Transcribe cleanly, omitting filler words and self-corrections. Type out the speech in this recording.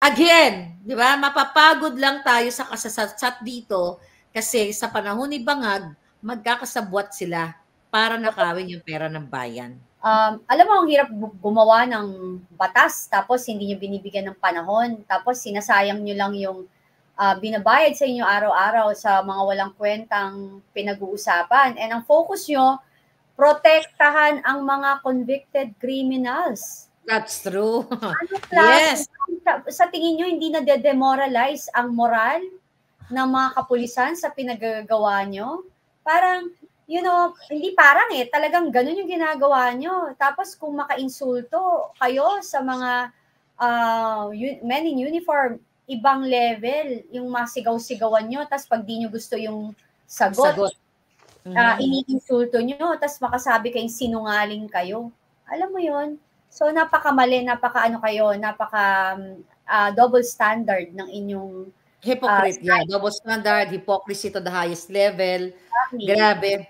Again, di ba? Mapapagod lang tayo sa kasasatsat dito kasi sa panahon ni Bangag, magkakasabwat sila para nakawin yung pera ng bayan. Alam mo, ang hirap gumawa ng batas tapos hindi nyo binibigyan ng panahon. Tapos sinasayang nyo lang yung binabayad sa inyo araw-araw sa mga walang kwentang pinag-uusapan. And ang focus nyo, protektahan ang mga convicted criminals. That's true. Ano klase? Yes. Sa tingin nyo, hindi na de-demoralize ang moral ng mga kapulisan sa pinagagawa nyo? Parang, you know, hindi parang talagang ganun yung ginagawa nyo. Tapos kung maka-insulto kayo sa mga men in uniform, ibang level, yung masigaw-sigawan nyo, tapos pag di nyo gusto yung sagot. Iniinsulto nyo, tapos makasabi kayong sinungaling kayo. Alam mo yon. So, napaka-mali, napaka-ano kayo, double standard ng inyong hypocrite, double standard, hypocrisy to the highest level. Exactly. Grabe.